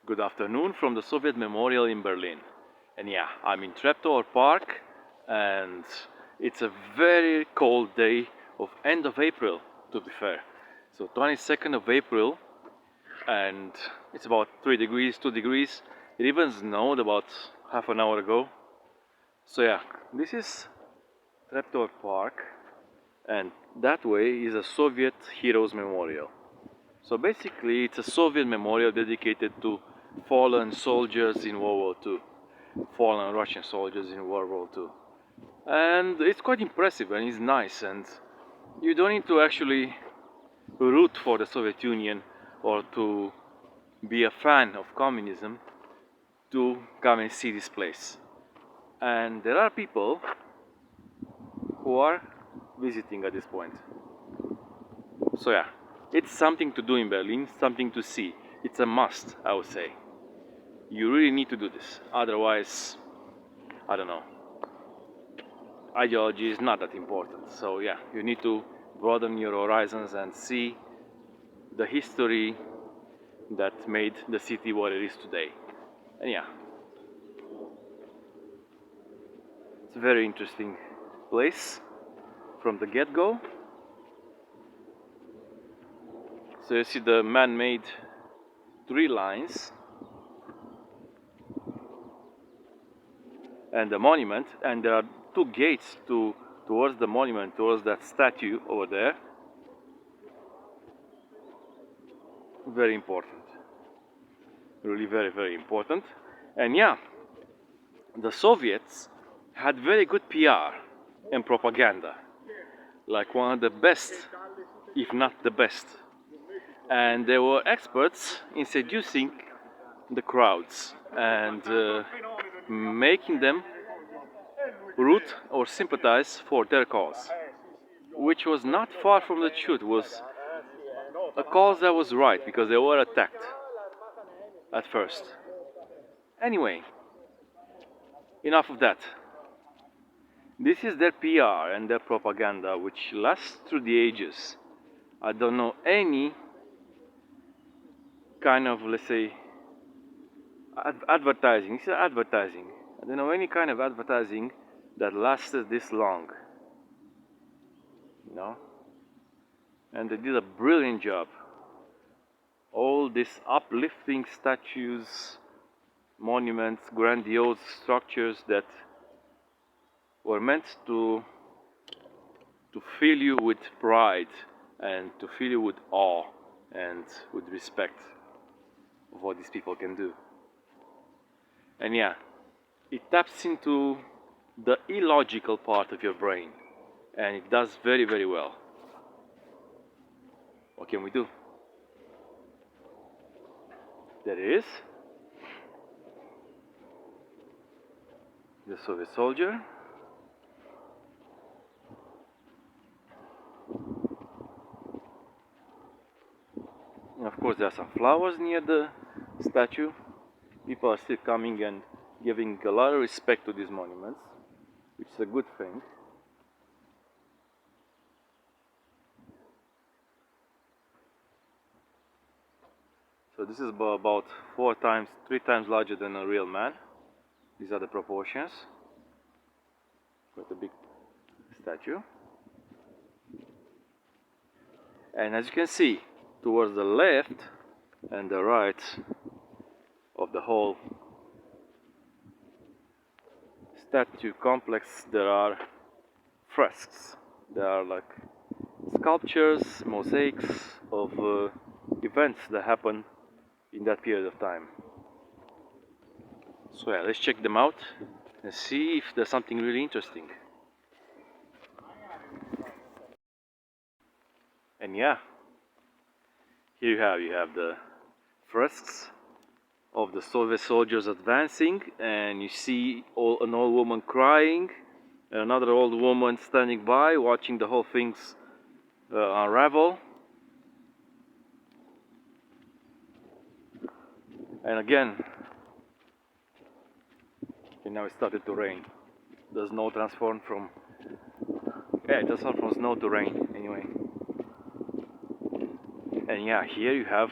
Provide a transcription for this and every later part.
Good afternoon from the Soviet Memorial in Berlin. And yeah, I'm in Treptower Park and it's a very cold day of end of April, to be fair. So 22nd of April, and it's about 3 degrees, 2 degrees. It even snowed about half an hour ago. So yeah, this is Treptower Park, and that way is a Soviet Heroes Memorial. So basically it's a Soviet memorial dedicated to fallen soldiers in World War II, fallen Russian soldiers in World War II. And it's quite impressive and it's nice, and you don't need to actually root for the Soviet Union or to be a fan of communism to come and see this place. And there are people who are visiting at this point. So yeah, it's something to do in Berlin, something to see. It's a must, I would say. You really need to do this. Otherwise, I don't know. Ideology is not that important. So yeah, you need to broaden your horizons and see the history that made the city what it is today. And yeah, it's a very interesting place from the get-go. So you see the man-made tree lines and the monument, and there are two gates towards the monument, towards that statue over there. Very important, really very important. And yeah, the Soviets had very good PR and propaganda, like one of the best, if not the best. And they were experts in seducing the crowds and making them root or sympathize for their cause, which was not far from the truth. It was a cause that was right, because they were attacked at first. Anyway, enough of that. This is their PR and their propaganda, which lasts through the ages. I don't know any kind of, let's say, advertising. It's advertising. I don't know any kind of advertising that lasted this long. You know? And they did a brilliant job. All these uplifting statues, monuments, grandiose structures that were meant to fill you with pride and to fill you with awe and with respect of what these people can do. And yeah, it taps into the illogical part of your brain, and it does very well. What can we do? There it is, the Soviet soldier. And of course there are some flowers near the statue. People are still coming and giving a lot of respect to these monuments, which is a good thing. So this is about 3 times larger than a real man. These are the proportions. Quite a big statue. And as you can see, towards the left and the right of the whole statue complex, there are fresks. There are like sculptures, mosaics of events that happen in that period of time. So yeah, let's check them out and see if there's something really interesting. And yeah, here you have the fresks of the Soviet soldiers advancing, and you see an old woman crying and another old woman standing by watching the whole things unravel. And again, okay, now it started to rain. The snow transformed from it transformed from snow to rain anyway. And yeah, here you have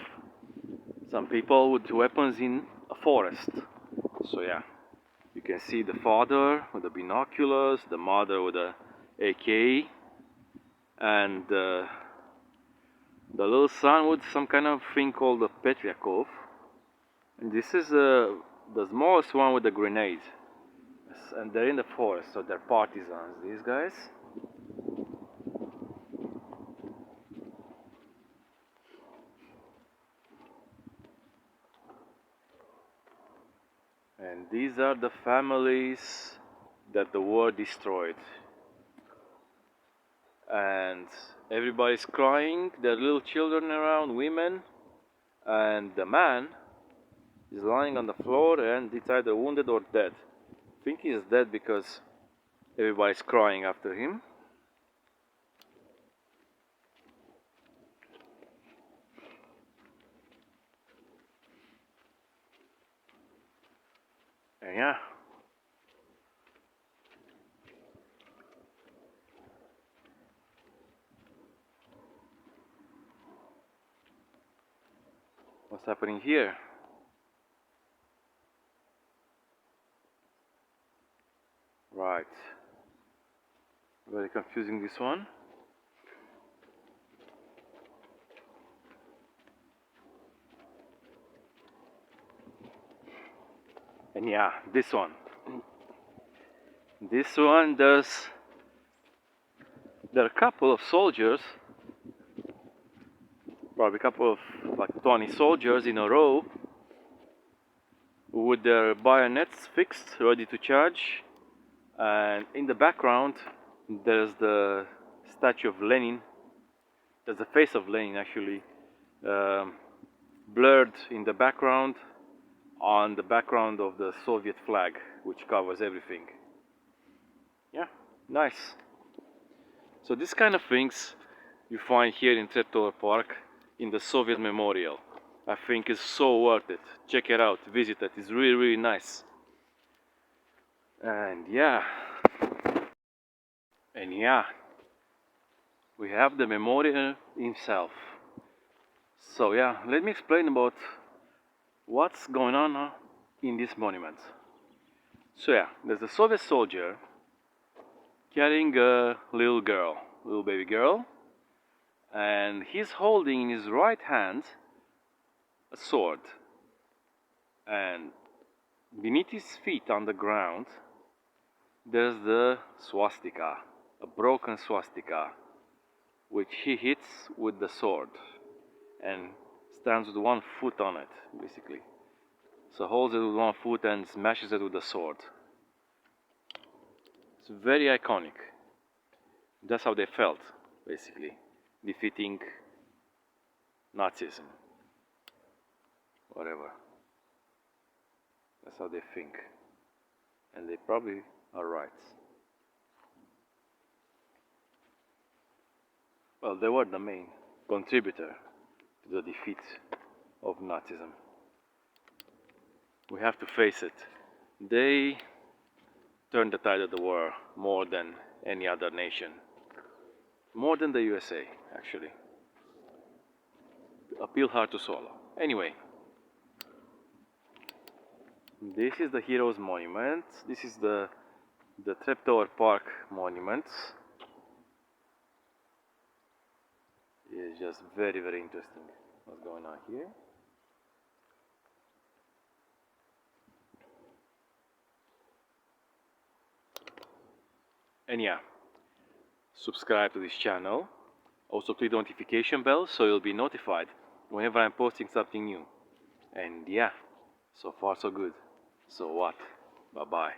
some people with weapons in a forest. So yeah, you can see the father with the binoculars, the mother with the AK, and the little son with some kind of thing called a Petriakov. And this is the smallest one with the grenade. And they're in the forest, so they're partisans, these guys. And these are the families that the war destroyed. And everybody's crying, there are little children around, women, and the man is lying on the floor and it's either wounded or dead. I think he's dead because everybody's crying after him. And yeah. What's happening here? Right. Very confusing, this one. And yeah, this one. This one there are a couple of soldiers, probably a couple of like 20 soldiers in a row with their bayonets fixed, ready to charge. And in the background there's the statue of Lenin. There's the face of Lenin actually, blurred in the background, on the background of the Soviet flag, which covers everything. Yeah, nice. So these kind of things you find here in Treptower Park in the Soviet Memorial. I think it's so worth it. Check it out, visit it. It's really, really nice. And yeah, we have the memorial himself. So yeah, let me explain about what's going on in this monument. So yeah, there's a Soviet soldier carrying a little girl, little baby girl, and he's holding in his right hand a sword. And beneath his feet on the ground, there's the swastika, a broken swastika, which he hits with the sword and stands with one foot on it, basically. So holds it with one foot and smashes it with the sword. It's very iconic. That's how they felt, basically, defeating Nazism. Whatever. That's how they think. And they probably are right. Well, they were the main contributor to the defeat of Nazism. We have to face it. They turned the tide of the war more than any other nation. More than the USA, actually. A pill hard to swallow. Anyway, this is the Heroes Monument. This is the Treptower Park Monument. It's just very, very interesting what's going on here. And yeah, subscribe to this channel. Also click the notification bell so you'll be notified whenever I'm posting something new. And yeah, so far so good. So what? Bye bye.